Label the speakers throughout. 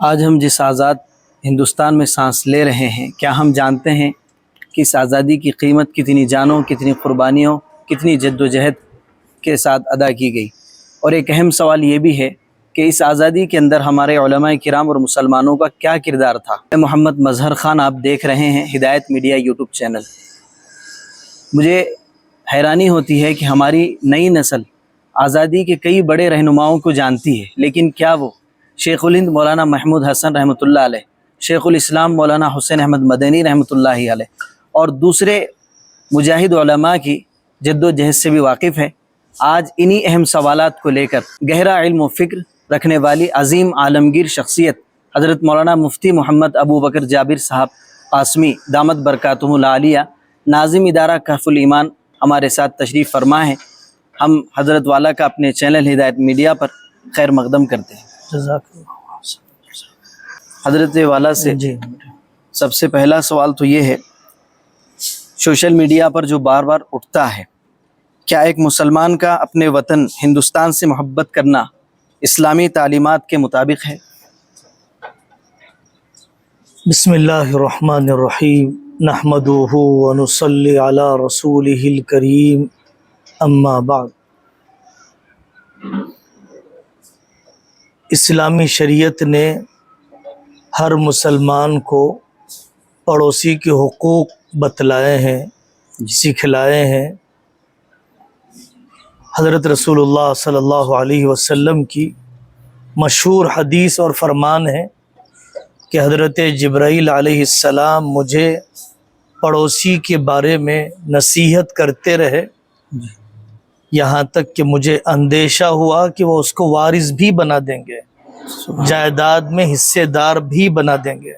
Speaker 1: آج ہم جس آزاد ہندوستان میں سانس لے رہے ہیں، کیا ہم جانتے ہیں کہ اس آزادی کی قیمت کتنی جانوں، کتنی قربانیوں، کتنی جد و جہد کے ساتھ ادا کی گئی؟ اور ایک اہم سوال یہ بھی ہے کہ اس آزادی کے اندر ہمارے علماء کرام اور مسلمانوں کا کیا کردار تھا؟ میں محمد مظہر خان، آپ دیکھ رہے ہیں ہدایت میڈیا یوٹیوب چینل۔ مجھے حیرانی ہوتی ہے کہ ہماری نئی نسل آزادی کے کئی بڑے رہنماؤں کو جانتی ہے، لیکن کیا وہ شیخ الہند مولانا محمود حسن رحمۃ اللہ علیہ، شیخ الاسلام مولانا حسین احمد مدنی رحمۃ اللہ علیہ اور دوسرے مجاہد علماء کی جد و جہد سے بھی واقف ہے؟ آج انہی اہم سوالات کو لے کر گہرا علم و فکر رکھنے والی عظیم عالمگیر شخصیت حضرت مولانا مفتی محمد ابو بکر جابر صاحب قاسمی دامت برکاتہ العالیہ، ناظم ادارہ کہف الایمان، ہمارے ساتھ تشریف فرما ہے۔ ہم حضرت والا کا اپنے چینل ہدایت میڈیا پر خیر مقدم کرتے ہیں۔
Speaker 2: جزاک اللہ۔
Speaker 1: حضرت والا سے سب سے پہلا سوال تو یہ ہے، سوشل میڈیا پر جو بار بار اٹھتا ہے، کیا ایک مسلمان کا اپنے وطن ہندوستان سے محبت کرنا اسلامی تعلیمات کے مطابق ہے؟
Speaker 2: بسم اللہ الرحمن الرحیم، نحمدہ ونصلی علی رسولہ الکریم، اما بعد۔ اسلامی شریعت نے ہر مسلمان کو پڑوسی کے حقوق بتلائے ہیں، سکھلائے ہیں۔ حضرت رسول اللہ صلی اللہ علیہ وسلم کی مشہور حدیث اور فرمان ہے کہ حضرت جبرائیل علیہ السلام مجھے پڑوسی کے بارے میں نصیحت کرتے رہے، یہاں تک کہ مجھے اندیشہ ہوا کہ وہ اس کو وارث بھی بنا دیں گے، جائیداد میں حصے دار بھی بنا دیں گے۔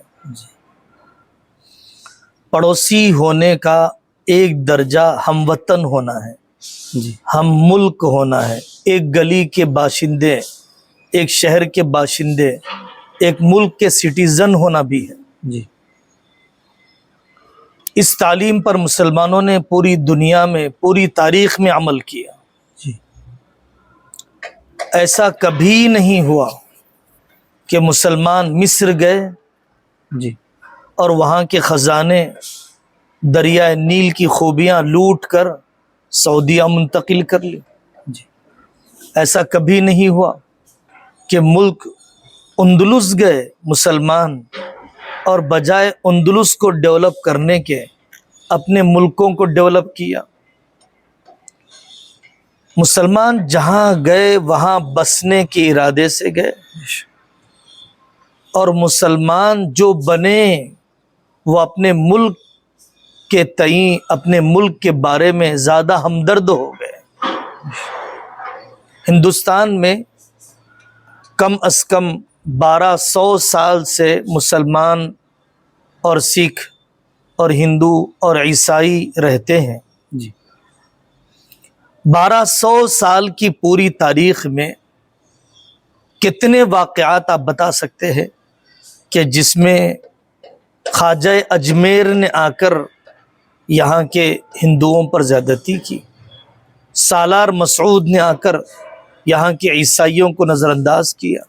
Speaker 2: پڑوسی ہونے کا ایک درجہ ہم وطن ہونا ہے، ہم ملک ہونا ہے، ایک گلی کے باشندے، ایک شہر کے باشندے، ایک ملک کے سٹیزن ہونا بھی ہے۔ اس تعلیم پر مسلمانوں نے پوری دنیا میں، پوری تاریخ میں عمل کیا۔ ایسا کبھی نہیں ہوا کہ مسلمان مصر گئے اور وہاں کے خزانے، دریائے نیل کی خوبیاں لوٹ کر سعودیہ منتقل کر لی۔ ایسا کبھی نہیں ہوا کہ ملک اندلس گئے مسلمان اور بجائے اندلس کو ڈیولپ کرنے کے اپنے ملکوں کو ڈیولپ کیا۔ مسلمان جہاں گئے وہاں بسنے کے ارادے سے گئے، اور مسلمان جو بنے وہ اپنے ملک کے تئیں، اپنے ملک کے بارے میں زیادہ ہمدرد ہو گئے۔ ہندوستان میں کم از کم 1200 سال سے مسلمان اور سکھ اور ہندو اور عیسائی رہتے ہیں۔ 1200 سال کی پوری تاریخ میں کتنے واقعات آپ بتا سکتے ہیں کہ جس میں خواجہ اجمیر نے آ کر یہاں کے ہندوؤں پر زیادتی کی، سالار مسعود نے آ کر یہاں کے عیسائیوں کو نظر انداز کیا،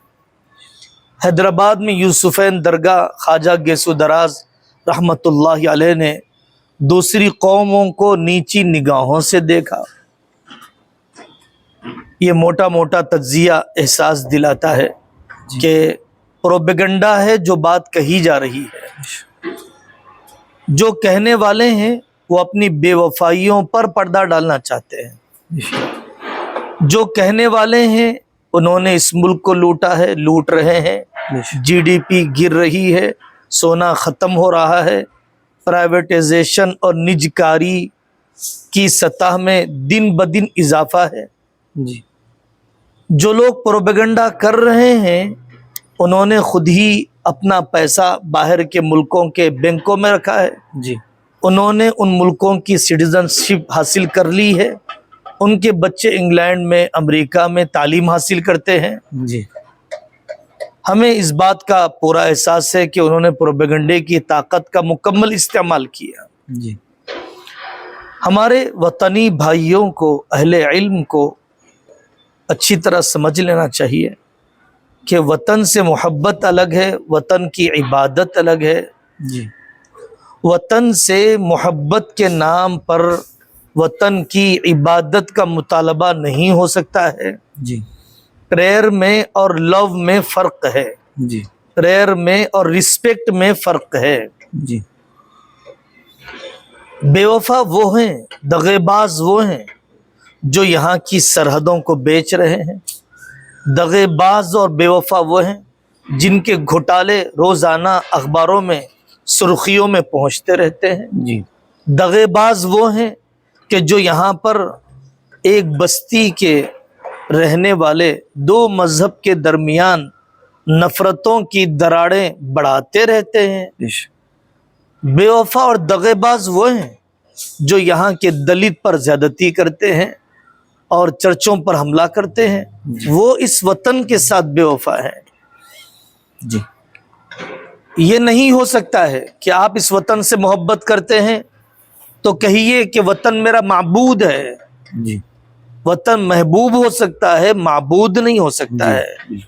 Speaker 2: حیدرآباد میں یوسفین درگاہ خواجہ گیسو دراز رحمۃ اللہ علیہ نے دوسری قوموں کو نیچی نگاہوں سے دیکھا۔ یہ موٹا موٹا تجزیہ احساس دلاتا ہے کہ پروپیگنڈا ہے جو بات کہی جا رہی ہے، جو کہنے والے ہیں وہ اپنی بے وفائیوں پر پردہ ڈالنا چاہتے ہیں، جو کہنے والے ہیں انہوں نے اس ملک کو لوٹا ہے، لوٹ رہے ہیں، جی ڈی پی گر رہی ہے، سونا ختم ہو رہا ہے، پرائیویٹائزیشن اور نجکاری کی سطح میں دن بدن اضافہ ہے۔ جو لوگ پروپیگنڈا کر رہے ہیں انہوں نے خود ہی اپنا پیسہ باہر کے ملکوں کے بینکوں میں رکھا ہے، انہوں نے ان ملکوں کی سٹیزن شپ حاصل کر لی ہے، ان کے بچے انگلینڈ میں، امریکہ میں تعلیم حاصل کرتے ہیں۔ ہمیں اس بات کا پورا احساس ہے کہ انہوں نے پروپیگنڈے کی طاقت کا مکمل استعمال کیا۔ ہمارے وطنی بھائیوں کو، اہل علم کو اچھی طرح سمجھ لینا چاہیے کہ وطن سے محبت الگ ہے، وطن کی عبادت الگ ہے.
Speaker 1: جی
Speaker 2: وطن سے محبت کے نام پر وطن کی عبادت کا مطالبہ نہیں ہو سکتا ہے.
Speaker 1: جی
Speaker 2: پریئر میں اور لو میں فرق ہے،
Speaker 1: جی
Speaker 2: پریئر میں اور رسپیکٹ میں فرق ہے.
Speaker 1: جی
Speaker 2: بے وفا وہ ہیں، دغے باز وہ ہیں جو یہاں کی سرحدوں کو بیچ رہے ہیں. دغے باز اور بے وفا وہ ہیں جن کے گھوٹالے روزانہ اخباروں میں سرخیوں میں پہنچتے رہتے ہیں.
Speaker 1: جی
Speaker 2: دغے باز وہ ہیں کہ جو یہاں پر ایک بستی کے رہنے والے دو مذہب کے درمیان نفرتوں کی دراڑیں بڑھاتے رہتے ہیں. بے وفا اور دغے باز وہ ہیں جو یہاں کے دلت پر زیادتی کرتے ہیں اور چرچوں پر حملہ کرتے ہیں. وہ اس وطن کے ساتھ بے وفا ہیں.
Speaker 1: جی
Speaker 2: یہ نہیں ہو سکتا ہے کہ آپ اس وطن سے محبت کرتے ہیں تو کہیے کہ وطن میرا معبود ہے.
Speaker 1: جی
Speaker 2: وطن محبوب ہو سکتا ہے، معبود نہیں ہو سکتا ہے.
Speaker 1: جی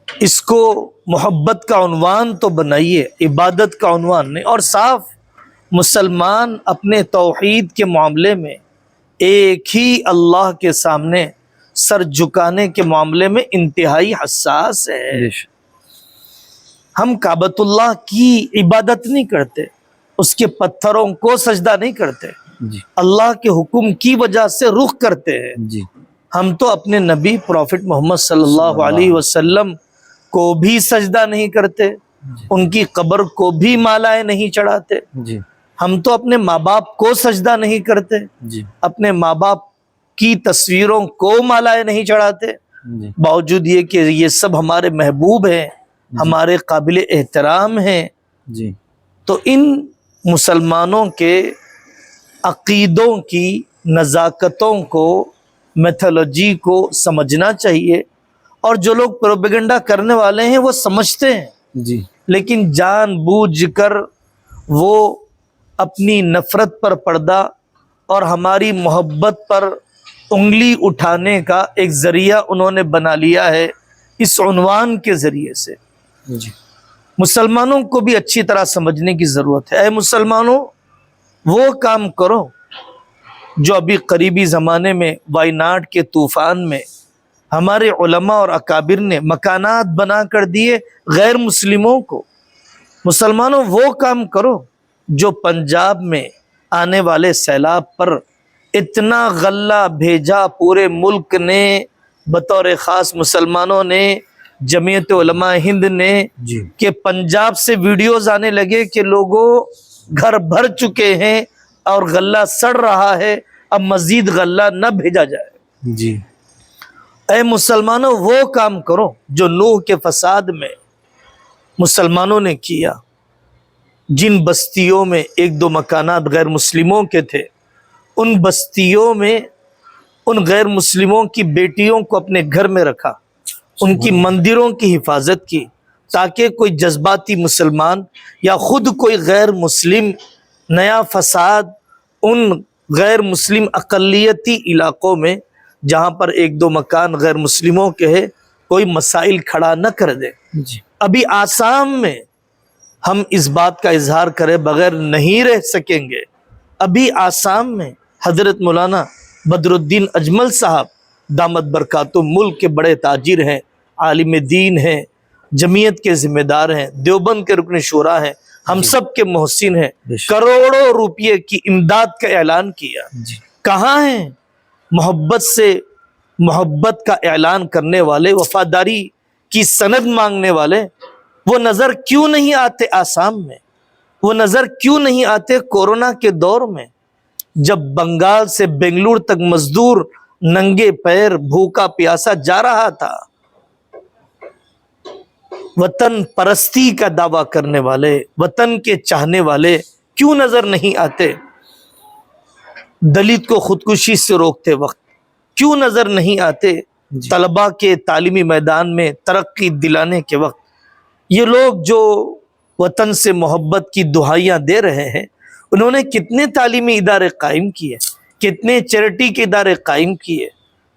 Speaker 2: اس کو محبت کا عنوان تو بنائیے، عبادت کا عنوان نہیں. اور صاف مسلمان اپنے توحید کے معاملے میں ایک ہی اللہ کے سامنے سر جھکانے کے معاملے میں انتہائی حساس ہے. ہم کعبۃ اللہ کی عبادت نہیں کرتے، اس کے پتھروں کو سجدہ نہیں کرتے،
Speaker 1: جی
Speaker 2: اللہ کے حکم کی وجہ سے رخ کرتے ہیں.
Speaker 1: جی
Speaker 2: ہم تو اپنے نبی پروفٹ محمد صلی اللہ علیہ وسلم کو بھی سجدہ نہیں کرتے، ان کی قبر کو بھی مالائیں نہیں چڑھاتے.
Speaker 1: جی
Speaker 2: ہم تو اپنے ماں باپ کو سجدہ نہیں کرتے،
Speaker 1: جی
Speaker 2: اپنے ماں باپ کی تصویروں کو مالائیں نہیں چڑھاتے.
Speaker 1: جی
Speaker 2: باوجود یہ کہ یہ سب ہمارے محبوب ہیں، ہمارے قابل احترام ہیں.
Speaker 1: جی
Speaker 2: تو ان مسلمانوں کے عقیدوں کی نزاکتوں کو، میتھولوجی کو سمجھنا چاہیے. اور جو لوگ پروپیگنڈا کرنے والے ہیں وہ سمجھتے ہیں،
Speaker 1: جی
Speaker 2: لیکن جان بوجھ کر وہ اپنی نفرت پر پردہ اور ہماری محبت پر انگلی اٹھانے کا ایک ذریعہ انہوں نے بنا لیا ہے اس عنوان کے ذریعے سے.
Speaker 1: جی
Speaker 2: مسلمانوں کو بھی اچھی طرح سمجھنے کی ضرورت ہے. اے مسلمانوں، وہ کام کرو جو ابھی قریبی زمانے میں وائناڈ کے طوفان میں ہمارے علماء اور اکابر نے مکانات بنا کر دیے غیر مسلموں کو. مسلمانوں، وہ کام کرو جو پنجاب میں آنے والے سیلاب پر اتنا غلہ بھیجا پورے ملک نے، بطور خاص مسلمانوں نے، جمعیت علماء ہند نے،
Speaker 1: جی
Speaker 2: کہ پنجاب سے ویڈیوز آنے لگے کہ لوگوں گھر بھر چکے ہیں اور غلہ سڑ رہا ہے، اب مزید غلہ نہ بھیجا جائے.
Speaker 1: جی
Speaker 2: اے مسلمانوں، وہ کام کرو جو نوح کے فساد میں مسلمانوں نے کیا. جن بستیوں میں ایک دو مکانات غیر مسلموں کے تھے، ان بستیوں میں ان غیر مسلموں کی بیٹیوں کو اپنے گھر میں رکھا، ان کی مندروں کی حفاظت کی، تاکہ کوئی جذباتی مسلمان یا خود کوئی غیر مسلم نیا فساد ان غیر مسلم اقلیتی علاقوں میں جہاں پر ایک دو مکان غیر مسلموں کے ہیں کوئی مسائل کھڑا نہ کر دے.
Speaker 1: جی
Speaker 2: ابھی آسام میں ہم اس بات کا اظہار کرے بغیر نہیں رہ سکیں گے. ابھی آسام میں حضرت مولانا بدر الدین اجمل صاحب دامت برکاتہم ملک کے بڑے تاجر ہیں، عالم دین ہیں، جمعیت کے ذمہ دار ہیں، دیوبند کے رکن شورا ہیں، ہم سب کے محسن ہیں. کروڑوں روپے کی امداد کا اعلان کیا.
Speaker 1: جی
Speaker 2: کہاں ہیں محبت سے محبت کا اعلان کرنے والے، وفاداری کی سند مانگنے والے؟ وہ نظر کیوں نہیں آتے آسام میں؟ وہ نظر کیوں نہیں آتے کورونا کے دور میں جب بنگال سے بنگلور تک مزدور ننگے پیر بھوکا پیاسا جا رہا تھا؟ وطن پرستی کا دعویٰ کرنے والے، وطن کے چاہنے والے کیوں نظر نہیں آتے؟ دلت کو خودکشی سے روکتے وقت کیوں نظر نہیں آتے؟ طلباء کے تعلیمی میدان میں ترقی دلانے کے وقت یہ لوگ جو وطن سے محبت کی دہائیاں دے رہے ہیں، انہوں نے کتنے تعلیمی ادارے قائم کیے، کتنے چیریٹی کے ادارے قائم کیے؟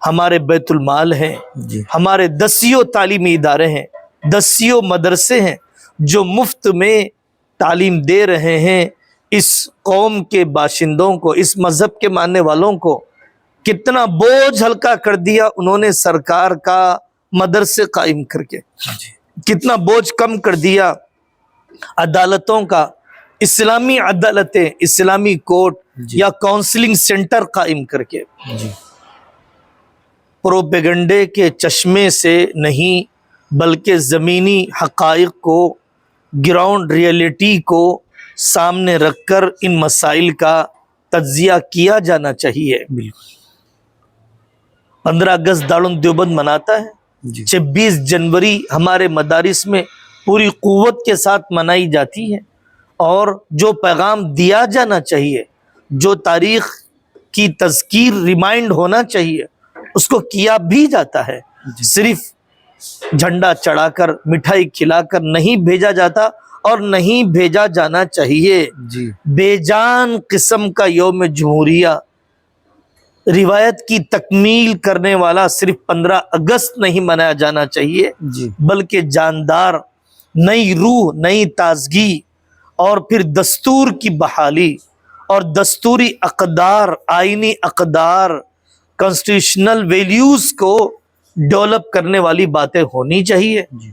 Speaker 2: ہمارے بیت المال ہیں،
Speaker 1: جی
Speaker 2: ہمارے دسیوں تعلیمی ادارے ہیں، دسیوں مدرسے ہیں جو مفت میں تعلیم دے رہے ہیں اس قوم کے باشندوں کو، اس مذہب کے ماننے والوں کو۔ کتنا بوجھ ہلکا کر دیا انہوں نے سرکار کا مدرسے قائم کر کے، کتنا بوجھ کم کر دیا عدالتوں کا، اسلامی عدالتیں، اسلامی کورٹ یا کاؤنسلنگ سینٹر قائم کر کے۔
Speaker 1: جی
Speaker 2: پروپیگنڈے کے چشمے سے نہیں بلکہ زمینی حقائق کو، گراؤنڈ ریئلٹی کو سامنے رکھ کر ان مسائل کا تجزیہ کیا جانا چاہیے۔
Speaker 1: بالکل
Speaker 2: 15 اگست دارالعلوم دیوبند مناتا ہے،
Speaker 1: جی
Speaker 2: 26 جنوری ہمارے مدارس میں پوری قوت کے ساتھ منائی جاتی ہے، اور جو پیغام دیا جانا چاہیے، جو تاریخ کی تذکیر ریمائنڈ ہونا چاہیے، اس کو کیا بھی جاتا ہے۔ صرف جھنڈا چڑھا کر، مٹھائی کھلا کر نہیں بھیجا جاتا، اور نہیں بھیجا جانا چاہیے۔
Speaker 1: جی
Speaker 2: بے جان قسم کا یوم جمہوریہ روایت کی تکمیل کرنے والا صرف 15 اگست نہیں منایا جانا چاہیے،
Speaker 1: جی
Speaker 2: بلکہ جاندار، نئی روح، نئی تازگی، اور پھر دستور کی بحالی اور دستوری اقدار، آئینی اقدار، کانسٹیٹیوشنل ویلیوز کو ڈیولپ کرنے والی باتیں ہونی چاہیے۔
Speaker 1: جی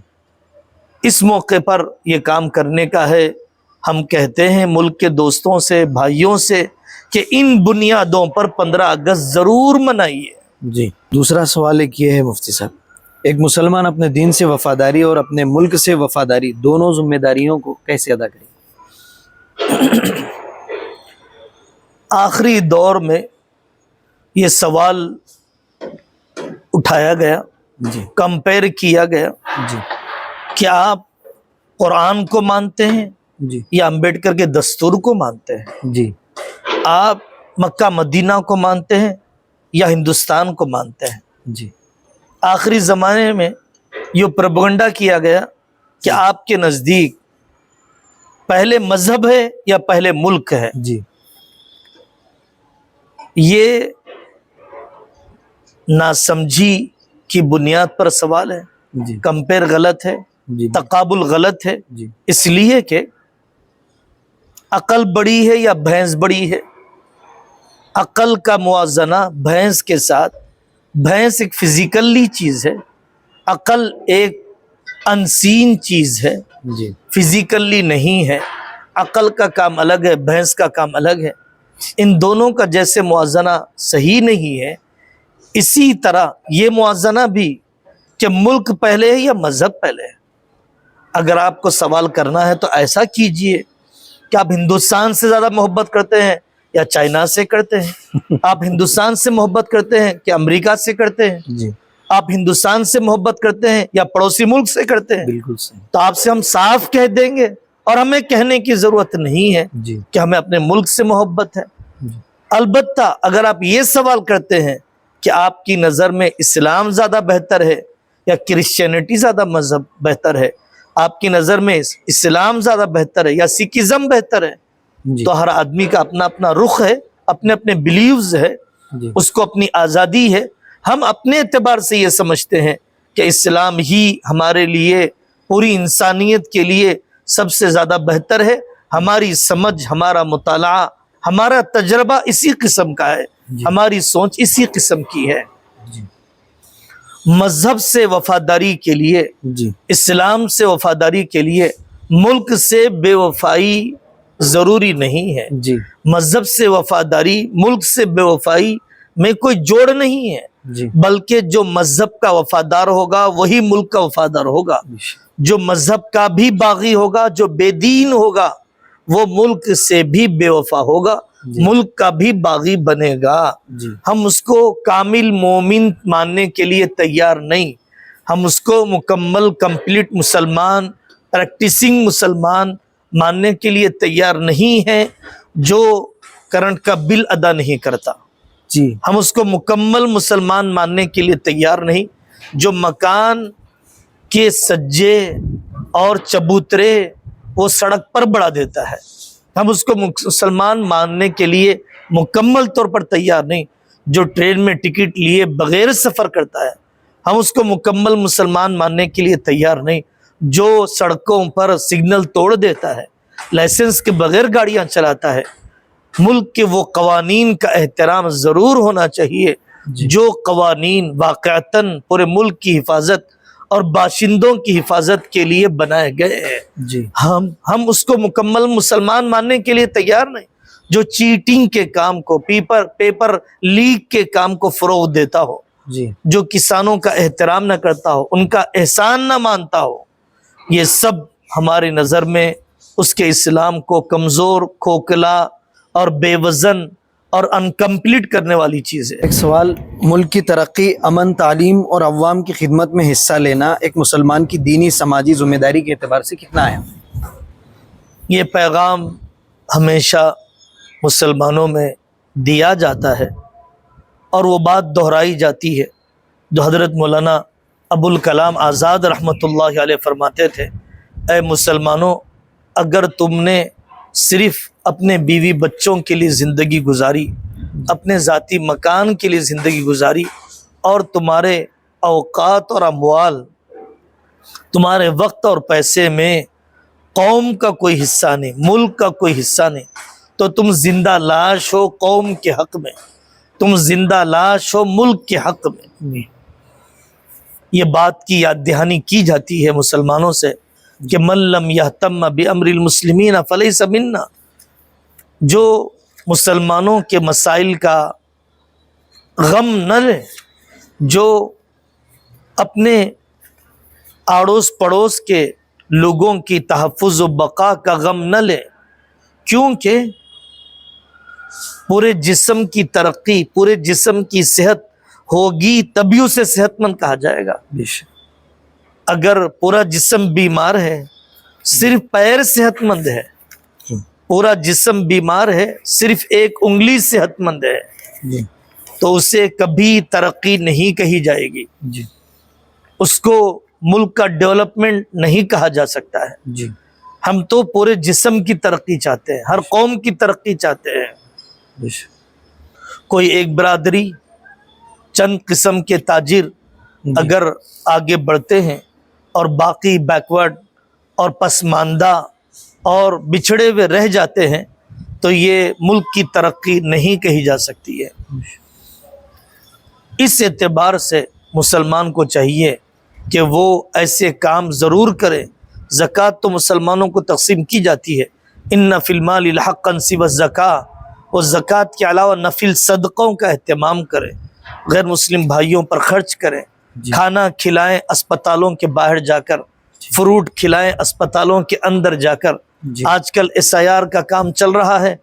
Speaker 2: اس موقع پر یہ کام کرنے کا ہے۔ ہم کہتے ہیں ملک کے دوستوں سے، بھائیوں سے، کہ ان بنیادوں پر 15 اگست ضرور منائیے۔
Speaker 1: جی دوسرا سوال ایک یہ ہے مفتی صاحب، ایک مسلمان اپنے دین سے وفاداری اور اپنے ملک سے وفاداری دونوں ذمہ داریوں کو کیسے ادا کرے؟
Speaker 2: آخری دور میں یہ سوال اٹھایا گیا،
Speaker 1: جی
Speaker 2: کمپیئر کیا گیا
Speaker 1: جی
Speaker 2: کہ آپ قرآن کو مانتے ہیں
Speaker 1: جی
Speaker 2: یا امبیڈکر کے دستور کو مانتے ہیں؟
Speaker 1: جی
Speaker 2: آپ مکہ مدینہ کو مانتے ہیں یا ہندوستان کو مانتے ہیں؟
Speaker 1: جی
Speaker 2: آخری زمانے میں یہ پروپیگنڈا کیا گیا کہ آپ کے نزدیک پہلے مذہب ہے یا پہلے ملک ہے۔
Speaker 1: جی
Speaker 2: یہ ناسمجھی کی بنیاد پر سوال ہے،
Speaker 1: جی
Speaker 2: کمپیئر غلط ہے،
Speaker 1: جی
Speaker 2: تقابل غلط ہے،
Speaker 1: جی
Speaker 2: اس لیے کہ عقل بڑی ہے یا بھینس بڑی ہے؟ عقل کا موازنہ بھینس کے ساتھ، بھینس ایک فزیکلی چیز ہے، عقل ایک انسین چیز ہے،
Speaker 1: جی
Speaker 2: فزیکلی نہیں ہے۔ عقل کا کام الگ ہے، بھینس کا کام الگ ہے۔ ان دونوں کا جیسے موازنہ صحیح نہیں ہے، اسی طرح یہ موازنہ بھی کہ ملک پہلے ہے یا مذہب پہلے ہے۔ اگر آپ کو سوال کرنا ہے تو ایسا کیجئے کہ آپ ہندوستان سے زیادہ محبت کرتے ہیں یا چائنا سے کرتے ہیں؟ آپ ہندوستان سے محبت کرتے ہیں کہ امریکہ سے کرتے ہیں؟
Speaker 1: جی
Speaker 2: آپ ہندوستان سے محبت کرتے ہیں یا پڑوسی ملک سے کرتے ہیں؟
Speaker 1: بالکل صحیح۔
Speaker 2: تو آپ سے ہم صاف کہہ دیں گے، اور ہمیں کہنے کی ضرورت نہیں ہے
Speaker 1: جی
Speaker 2: کہ ہمیں اپنے ملک سے محبت ہے۔
Speaker 1: جی
Speaker 2: البتہ اگر آپ یہ سوال کرتے ہیں کہ آپ کی نظر میں اسلام زیادہ بہتر ہے یا کرسچینٹی زیادہ مذہب بہتر ہے، آپ کی نظر میں اسلام زیادہ بہتر ہے یا سکھزم بہتر ہے،
Speaker 1: جی
Speaker 2: تو ہر آدمی کا اپنا اپنا رخ ہے، اپنے اپنے بلیوز ہے،
Speaker 1: جی
Speaker 2: اس کو اپنی آزادی ہے۔ ہم اپنے اعتبار سے یہ سمجھتے ہیں کہ اسلام ہی ہمارے لیے، پوری انسانیت کے لیے سب سے زیادہ بہتر ہے۔ ہماری سمجھ، ہمارا مطالعہ، ہمارا تجربہ اسی قسم کا ہے،
Speaker 1: جی
Speaker 2: ہماری سوچ اسی قسم کی ہے۔
Speaker 1: جی
Speaker 2: مذہب سے وفاداری کے لیے،
Speaker 1: جی
Speaker 2: اسلام سے وفاداری کے لیے ملک سے بے وفائی ضروری نہیں ہے۔
Speaker 1: جی
Speaker 2: مذہب سے وفاداری، ملک سے بے وفائی میں کوئی جوڑ نہیں ہے،
Speaker 1: جی
Speaker 2: بلکہ جو مذہب کا وفادار ہوگا وہی ملک کا وفادار ہوگا۔ جو مذہب کا بھی باغی ہوگا، جو بے دین ہوگا، وہ ملک سے بھی بے وفا ہوگا،
Speaker 1: جی
Speaker 2: ملک کا بھی باغی بنے گا۔
Speaker 1: جی
Speaker 2: ہم اس کو کامل مومن ماننے کے لیے تیار نہیں، ہم اس کو مکمل کمپلیٹ مسلمان، پریکٹسنگ مسلمان ماننے کے لیے تیار نہیں ہیں جو کرنٹ کا بل ادا نہیں کرتا۔
Speaker 1: جی
Speaker 2: ہم اس کو مکمل مسلمان ماننے کے لیے تیار نہیں جو مکان کے سجے اور چبوترے وہ سڑک پر بڑھا دیتا ہے۔ ہم اس کو مسلمان ماننے کے لیے مکمل طور پر تیار نہیں جو ٹرین میں ٹکٹ لیے بغیر سفر کرتا ہے ہم اس کو مکمل مسلمان ماننے کے لیے تیار نہیں. جو سڑکوں پر سگنل توڑ دیتا ہے، لائسنس کے بغیر گاڑیاں چلاتا ہے، ملک کے وہ قوانین کا احترام ضرور ہونا چاہیے جو قوانین واقعتاً پورے ملک کی حفاظت اور باشندوں کی حفاظت کے لیے بنائے گئے ہیں.
Speaker 1: جی
Speaker 2: ہم اس کو مکمل مسلمان ماننے کے لیے تیار نہیں. جو چیٹنگ کے کام کو، پیپر لیک کے کام کو فروغ دیتا ہو،
Speaker 1: جی
Speaker 2: جو کسانوں کا احترام نہ کرتا ہو، ان کا احسان نہ مانتا ہو، یہ سب ہماری نظر میں اس کے اسلام کو کمزور، کھوکھلا اور بے وزن اور انکمپلیٹ کرنے والی چیز ہے.
Speaker 1: ایک سوال، ملک کی ترقی، امن، تعلیم اور عوام کی خدمت میں حصہ لینا ایک مسلمان کی دینی سماجی ذمہ داری کے اعتبار سے کتنا اہم ہے؟
Speaker 2: یہ پیغام ہمیشہ مسلمانوں میں دیا جاتا ہے اور وہ بات دہرائی جاتی ہے جو حضرت مولانا ابوالکلام آزاد رحمۃ اللہ علیہ فرماتے تھے، اے مسلمانوں، اگر تم نے صرف اپنے بیوی بچوں کے لیے زندگی گزاری، اپنے ذاتی مکان کے لیے زندگی گزاری، اور تمہارے اوقات اور اموال، تمہارے وقت اور پیسے میں قوم کا کوئی حصہ نہیں، ملک کا کوئی حصہ نہیں، تو تم زندہ لاش ہو قوم کے حق میں، تم زندہ لاش ہو ملک کے حق میں. یہ بات کی یاد دہانی کی جاتی ہے مسلمانوں سے کہ من لم یہتم بامر المسلمین فلیس منا. جو مسلمانوں کے مسائل کا غم نہ لے، جو اپنے آڑوس پڑوس کے لوگوں کی تحفظ و بقا کا غم نہ لے، کیونکہ پورے جسم کی ترقی، پورے جسم کی صحت ہوگی تبھی اسے صحت مند کہا جائے گا. اگر پورا جسم بیمار ہے، صرف پیر صحت مند ہے، پورا جسم بیمار ہے، صرف ایک انگلی صحت مند ہے، تو اسے کبھی ترقی نہیں کہی جائے گی. اس کو ملک کا ڈیولپمنٹ نہیں کہا جا سکتا ہے. ہم تو پورے جسم کی ترقی چاہتے ہیں، ہر قوم کی ترقی چاہتے ہیں. کوئی ایک برادری، چند قسم کے تاجر اگر آگے بڑھتے ہیں اور باقی بیکورڈ اور پسماندہ اور بچھڑے ہوئے رہ جاتے ہیں تو یہ ملک کی ترقی نہیں کہی جا سکتی ہے. اس اعتبار سے مسلمان کو چاہیے کہ وہ ایسے کام ضرور کرے. زکوٰۃ تو مسلمانوں کو تقسیم کی جاتی ہے، ان فی المال حقا سوی الزکاۃ، اور زکوٰۃ کے علاوہ نفل صدقوں کا اہتمام کریں، غیر مسلم بھائیوں پر خرچ کریں، کھانا کھلائیں اسپتالوں کے باہر جا کر، فروٹ کھلائیں اسپتالوں کے اندر جا کر. آج کل SIR کا کام چل رہا ہے.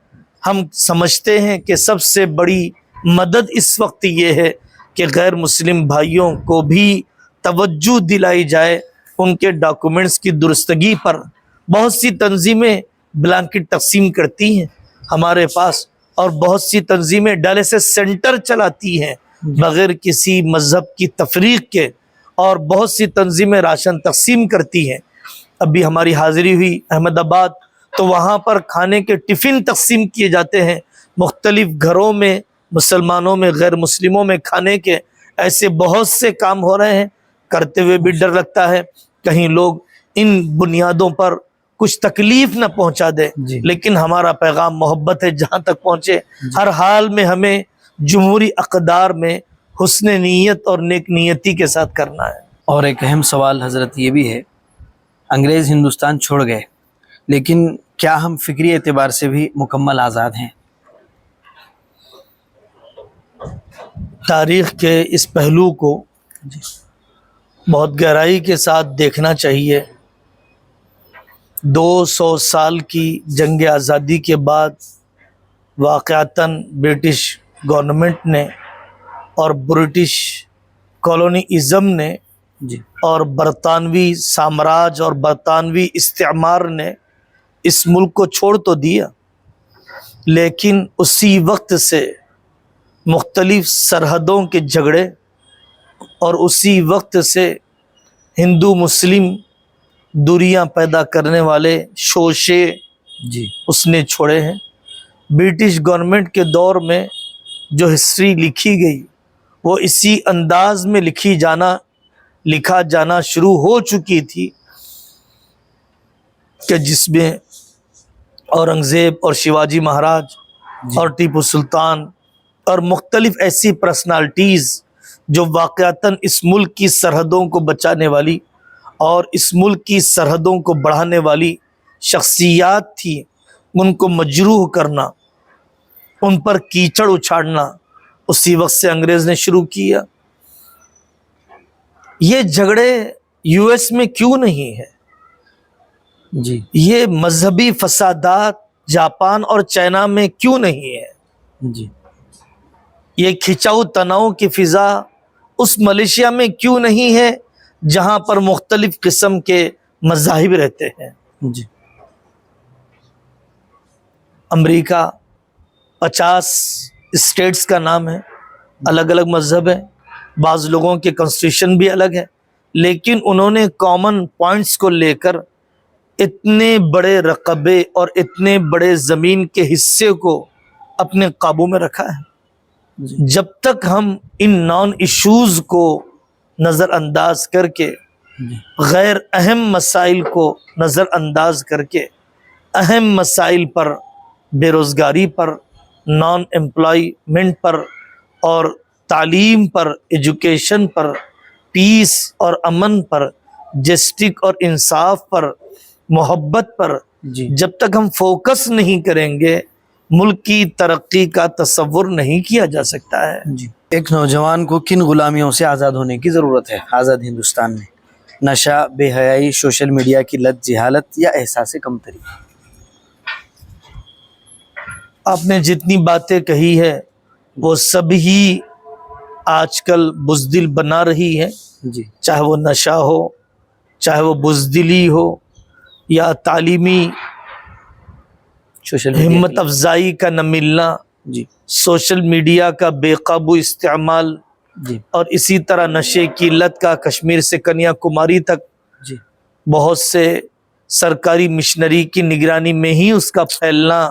Speaker 2: ہم سمجھتے ہیں کہ سب سے بڑی مدد اس وقت یہ ہے کہ غیر مسلم بھائیوں کو بھی توجہ دلائی جائے ان کے ڈاکومنٹس کی درستگی پر. بہت سی تنظیمیں بلانکٹ تقسیم کرتی ہیں ہمارے پاس، اور بہت سی تنظیمیں ڈائلیسس سینٹر چلاتی ہیں بغیر کسی مذہب کی تفریق کے، اور بہت سی تنظیمیں راشن تقسیم کرتی ہیں. ابھی ہماری حاضری ہوئی احمد آباد، تو وہاں پر کھانے کے ٹفن تقسیم کیے جاتے ہیں مختلف گھروں میں، مسلمانوں میں، غیر مسلموں میں کھانے کے. ایسے بہت سے کام ہو رہے ہیں، کرتے ہوئے بھی ڈر لگتا ہے کہیں لوگ ان بنیادوں پر کچھ تکلیف نہ پہنچا دے. لیکن ہمارا پیغام محبت ہے، جہاں تک پہنچے ہر حال میں ہمیں جمہوری اقدار میں حسن نیت اور نیک نیتی کے ساتھ کرنا ہے.
Speaker 1: اور ایک اہم سوال حضرت یہ بھی ہے، انگریز ہندوستان چھوڑ گئے، لیکن کیا ہم فکری اعتبار سے بھی مکمل آزاد ہیں؟
Speaker 2: تاریخ کے اس پہلو کو بہت گہرائی کے ساتھ دیکھنا چاہیے. 200 سال کی جنگ آزادی کے بعد واقعتاً برٹش گورنمنٹ نے اور برٹش کالونیزم نے اور برطانوی سامراج اور برطانوی استعمار نے اس ملک کو چھوڑ تو دیا، لیکن اسی وقت سے مختلف سرحدوں کے جھگڑے اور اسی وقت سے ہندو مسلم دوریاں پیدا کرنے والے شوشے اس نے چھوڑے ہیں. برٹش گورنمنٹ کے دور میں جو ہسٹری لکھی گئی وہ اسی انداز میں لکھا جانا شروع ہو چکی تھی کہ جس میں اورنگزیب اور شیواجی مہاراج اور ٹیپو سلطان اور مختلف ایسی پرسنالٹیز جو واقعتاً اس ملک کی سرحدوں کو بچانے والی اور اس ملک کی سرحدوں کو بڑھانے والی شخصیات تھی، ان کو مجروح کرنا، ان پر کیچڑ اچھاڑنا اسی وقت سے انگریز نے شروع کیا۔ یہ جھگڑے یو ایس میں کیوں نہیں ہیں؟
Speaker 1: جی
Speaker 2: یہ مذہبی فسادات جاپان اور چائنا میں کیوں نہیں ہے؟
Speaker 1: جی
Speaker 2: یہ کھچاؤ تناؤ کی فضا اس ملیشیا میں کیوں نہیں ہے جہاں پر مختلف قسم کے مذاہب رہتے ہیں؟
Speaker 1: جی
Speaker 2: امریکہ 50 اسٹیٹس کا نام ہے، الگ الگ مذہب ہیں، بعض لوگوں کے کانسٹیٹیوشن بھی الگ ہے، لیکن انہوں نے کامن پوائنٹس کو لے کر اتنے بڑے رقبے اور اتنے بڑے زمین کے حصے کو اپنے قابو میں رکھا ہے۔ جب تک ہم ان نان ایشوز کو نظر انداز کر کے، غیر اہم مسائل کو نظر انداز کر کے، اہم مسائل پر، بے روزگاری پر، نان امپلائمنٹ پر اور تعلیم پر، ایجوکیشن پر، پیس اور امن پر، جسٹک اور انصاف پر، محبت پر
Speaker 1: جی
Speaker 2: جب تک ہم فوکس نہیں کریں گے، ملک کی ترقی کا تصور نہیں کیا جا سکتا ہے۔
Speaker 1: جی ایک نوجوان کو کن غلامیوں سے آزاد ہونے کی ضرورت ہے آزاد ہندوستان میں؟ نشہ، بے حیائی، سوشل میڈیا کی لت، جہالت یا احساس کمتری؟
Speaker 2: آپ نے جتنی باتیں کہی ہے وہ سب ہی آج کل بزدل بنا رہی ہے،
Speaker 1: جی
Speaker 2: چاہے وہ نشہ ہو، چاہے وہ بزدلی ہو، یا تعلیمی
Speaker 1: سوشل میڈیا
Speaker 2: ہمت افزائی کا نہ ملنا،
Speaker 1: جی
Speaker 2: سوشل میڈیا کا بے قابو استعمال،
Speaker 1: جی
Speaker 2: اور اسی طرح نشے کی لت کا کشمیر سے کنیا کماری تک
Speaker 1: جی
Speaker 2: بہت سے سرکاری مشنری کی نگرانی میں ہی اس کا پھیلنا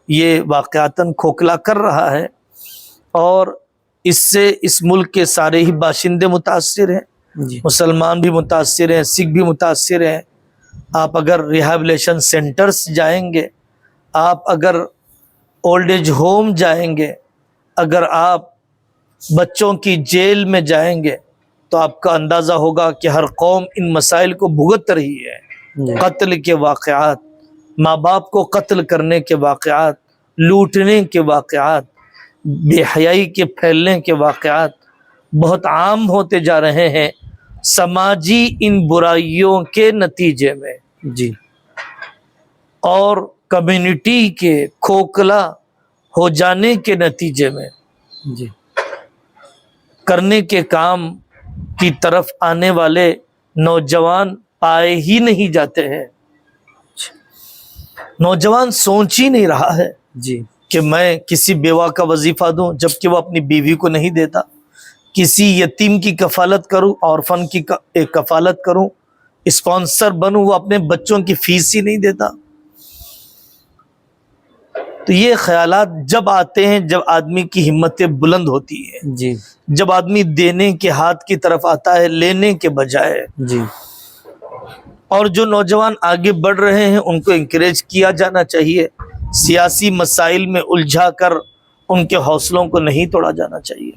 Speaker 2: یہ واقعتاً کھوکھلا کر رہا ہے، اور اس سے اس ملک کے سارے ہی باشندے متاثر ہیں،
Speaker 1: جی
Speaker 2: مسلمان بھی متاثر ہیں، سکھ بھی متاثر ہیں۔ آپ اگر ریہیبلیشن سینٹرز جائیں گے، آپ اگر اولڈ ایج ہوم جائیں گے، اگر آپ بچوں کی جیل میں جائیں گے، تو آپ کا اندازہ ہوگا کہ ہر قوم ان مسائل کو بھگت رہی ہے۔
Speaker 1: جی
Speaker 2: قتل کے واقعات، ماں باپ کو قتل کرنے کے واقعات، لوٹنے کے واقعات، بے حیائی کے پھیلنے کے واقعات بہت عام ہوتے جا رہے ہیں سماجی ان برائیوں کے نتیجے میں،
Speaker 1: جی
Speaker 2: اور کمیونٹی کے کھوکھلا ہو جانے کے نتیجے میں
Speaker 1: جی
Speaker 2: کرنے کے کام کی طرف آنے والے نوجوان پائے ہی نہیں جاتے ہیں۔ نوجوان سوچ ہی نہیں رہا ہے
Speaker 1: جی
Speaker 2: کہ میں کسی بیوہ کا وظیفہ دوں جبکہ وہ اپنی بیوی کو نہیں دیتا، کسی یتیم کی کفالت کروں، اورفن کی کفالت کروں، اسپانسر بنوں، وہ اپنے بچوں کی فیس ہی نہیں دیتا۔ تو یہ خیالات جب آتے ہیں جب آدمی کی ہمتیں بلند ہوتی ہے،
Speaker 1: جی
Speaker 2: جب آدمی دینے کے ہاتھ کی طرف آتا ہے لینے کے بجائے۔
Speaker 1: جی
Speaker 2: اور جو نوجوان آگے بڑھ رہے ہیں ان کو انکریج کیا جانا چاہیے، سیاسی مسائل میں الجھا کر ان کے حوصلوں کو نہیں توڑا جانا چاہیے۔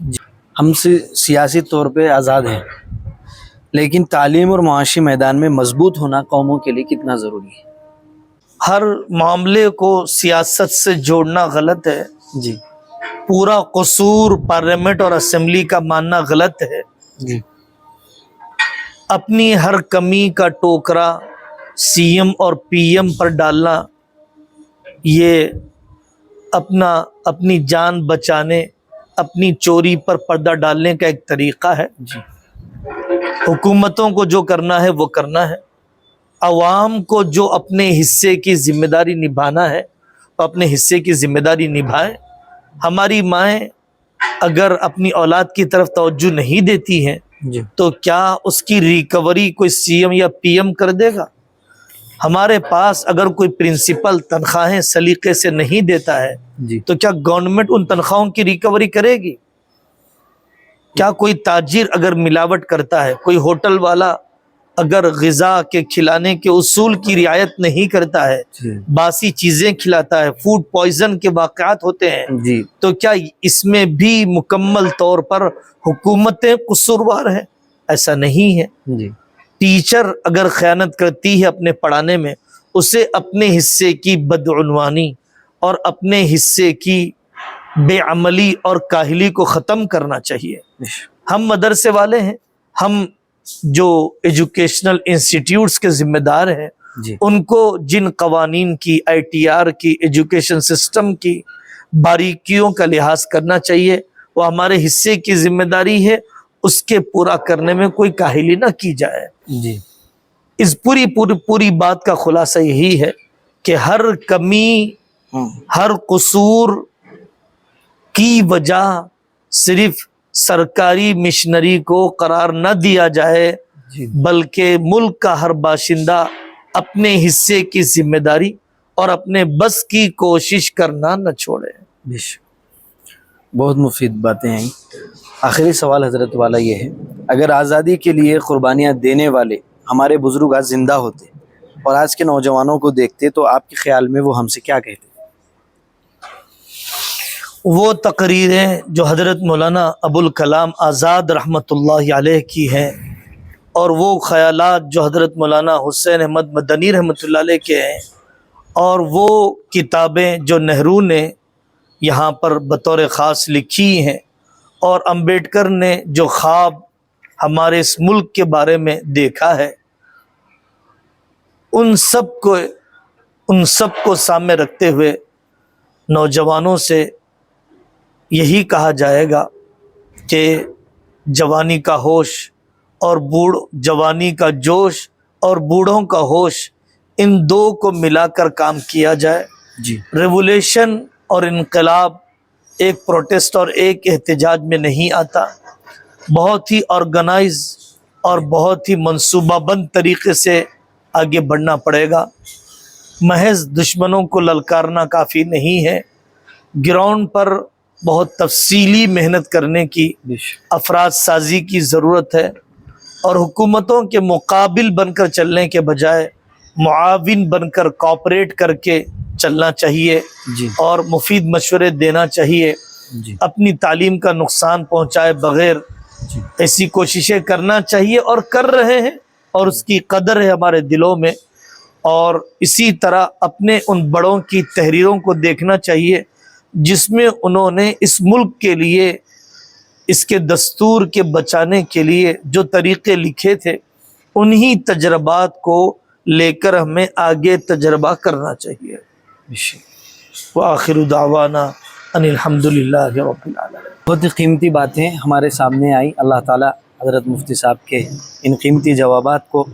Speaker 1: ہم سیاسی طور پہ آزاد ہیں، لیکن تعلیم اور معاشی میدان میں مضبوط ہونا قوموں کے لیے کتنا ضروری ہے؟
Speaker 2: ہر معاملے کو سیاست سے جوڑنا غلط ہے،
Speaker 1: جی
Speaker 2: پورا قصور پارلیمنٹ اور اسمبلی کا ماننا غلط ہے،
Speaker 1: جی
Speaker 2: اپنی ہر کمی کا ٹوکرا سی ایم اور پی ایم پر ڈالنا یہ اپنی جان بچانے، اپنی چوری پر پردہ ڈالنے کا ایک طریقہ ہے۔
Speaker 1: جی
Speaker 2: حکومتوں کو جو کرنا ہے وہ کرنا ہے، عوام کو جو اپنے حصے کی ذمہ داری نبھانا ہے وہ اپنے حصے کی ذمہ داری نبھائے۔ ہماری مائیں اگر اپنی اولاد کی طرف توجہ نہیں دیتی ہیں
Speaker 1: جی
Speaker 2: تو کیا اس کی ریکوری کوئی سی ایم یا پی ایم کر دے گا؟ ہمارے پاس اگر کوئی پرنسپل تنخواہیں سلیقے سے نہیں دیتا ہے
Speaker 1: جی
Speaker 2: تو کیا گورنمنٹ ان تنخواہوں کی ریکوری کرے گی؟ کیا کوئی تاجر اگر ملاوٹ کرتا ہے، کوئی ہوٹل والا اگر غذا کے کھلانے کے اصول کی رعایت نہیں کرتا ہے،
Speaker 1: جی
Speaker 2: باسی چیزیں کھلاتا ہے، فوڈ پوائزن کے واقعات ہوتے ہیں،
Speaker 1: جی
Speaker 2: تو کیا اس میں بھی مکمل طور پر حکومتیں قصوروار ہیں؟ ایسا نہیں ہے۔
Speaker 1: جی
Speaker 2: ٹیچر اگر خیانت کرتی ہے اپنے پڑھانے میں، اسے اپنے حصے کی بدعنوانی اور اپنے حصے کی بے عملی اور کاہلی کو ختم کرنا چاہیے۔ ہم مدرسے والے ہیں، ہم جو ایجوکیشنل انسٹیٹیوٹس کے ذمہ دار ہیں،
Speaker 1: جی
Speaker 2: ان کو جن قوانین کی، ITR کی، ایجوکیشن سسٹم کی باریکیوں کا لحاظ کرنا چاہیے۔ وہ ہمارے حصے کی ذمہ داری ہے، اس کے پورا کرنے میں کوئی کاہلی نہ کی جائے۔
Speaker 1: جی
Speaker 2: اس پوری بات کا خلاصہ یہی ہے کہ ہر کمی، ہر قصور کی وجہ صرف سرکاری مشنری کو قرار نہ دیا جائے،
Speaker 1: جی
Speaker 2: بلکہ ملک کا ہر باشندہ اپنے حصے کی ذمہ داری اور اپنے بس کی کوشش کرنا نہ چھوڑے۔
Speaker 1: بہت مفید باتیں ہیں۔ آخری سوال حضرت والا یہ ہے، اگر آزادی کے لیے قربانیاں دینے والے ہمارے بزرگ آج زندہ ہوتے اور آج کے نوجوانوں کو دیکھتے تو آپ کے خیال میں وہ ہم سے کیا کہتے؟
Speaker 2: وہ تقریریں جو حضرت مولانا ابوالکلام آزاد رحمۃ اللہ علیہ کی ہیں، اور وہ خیالات جو حضرت مولانا حسین احمد مدنی رحمۃ اللہ علیہ کے ہیں، اور وہ کتابیں جو نہرو نے یہاں پر بطور خاص لکھی ہیں، اور امبیڈکر نے جو خواب ہمارے اس ملک کے بارے میں دیکھا ہے، ان سب کو سامنے رکھتے ہوئے نوجوانوں سے یہی کہا جائے گا کہ جوانی کا ہوش اور جوانی کا جوش اور بوڑھوں کا ہوش، ان دو کو ملا کر کام کیا جائے۔
Speaker 1: جی
Speaker 2: ریولیوشن اور انقلاب ایک پروٹیسٹ اور ایک احتجاج میں نہیں آتا، بہت ہی آرگنائز اور بہت ہی منصوبہ بند طریقے سے آگے بڑھنا پڑے گا۔ محض دشمنوں کو للکارنا کافی نہیں ہے، گراؤنڈ پر بہت تفصیلی محنت کرنے کی، افراد سازی کی ضرورت ہے، اور حکومتوں کے مقابل بن کر چلنے کے بجائے معاون بن کر، کوآپریٹ کر کے چلنا چاہیے،
Speaker 1: جی
Speaker 2: اور مفید مشورے دینا چاہیے،
Speaker 1: جی
Speaker 2: اپنی تعلیم کا نقصان پہنچائے بغیر
Speaker 1: جی
Speaker 2: ایسی کوششیں کرنا چاہیے، اور کر رہے ہیں، اور اس کی قدر ہے ہمارے دلوں میں۔ اور اسی طرح اپنے ان بڑوں کی تحریروں کو دیکھنا چاہیے جس میں انہوں نے اس ملک کے لیے، اس کے دستور کے بچانے کے لیے جو طریقے لکھے تھے، انہی تجربات کو لے کر ہمیں آگے تجربہ کرنا چاہیے۔ وآخر دعوانا ان الحمدللہ رب العالمین۔
Speaker 1: بہت ہی قیمتی باتیں ہمارے سامنے آئی۔ اللہ تعالیٰ حضرت مفتی صاحب کے ان قیمتی جوابات کو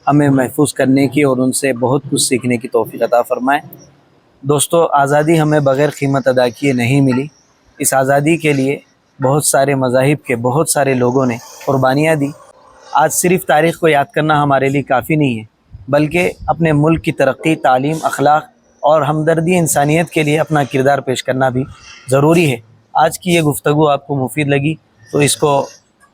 Speaker 1: ہمیں محفوظ کرنے کی اور ان سے بہت کچھ سیکھنے کی توفیق عطا فرمائے۔ دوستو، آزادی ہمیں بغیر قیمت ادا کیے نہیں ملی۔ اس آزادی کے لیے بہت سارے مذاہب کے بہت سارے لوگوں نے قربانیاں دی۔ آج صرف تاریخ کو یاد کرنا ہمارے لیے کافی نہیں ہے، بلکہ اپنے ملک کی ترقی، تعلیم، اخلاق اور ہمدردی، انسانیت کے لیے اپنا کردار پیش کرنا بھی ضروری ہے۔ آج کی یہ گفتگو آپ کو مفید لگی تو اس کو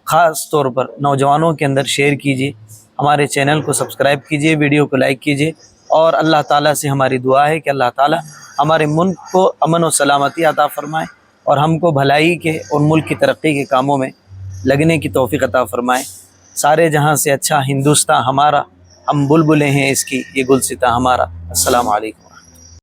Speaker 1: خاص طور پر نوجوانوں کے اندر شیئر کیجیے، ہمارے چینل کو سبسکرائب کیجیے، ویڈیو کو لائک کیجیے، اور اللہ تعالیٰ سے ہماری دعا ہے کہ اللہ تعالیٰ ہمارے ملک کو امن و سلامتی عطا فرمائے، اور ہم کو بھلائی کے اور ملک کی ترقی کے کاموں میں لگنے کی توفیق عطا فرمائے۔ سارے جہاں سے اچھا ہندوستان ہمارا، ہم بلبلیں ہیں اس کی، یہ گلستاں ہمارا۔ السلام علیکم۔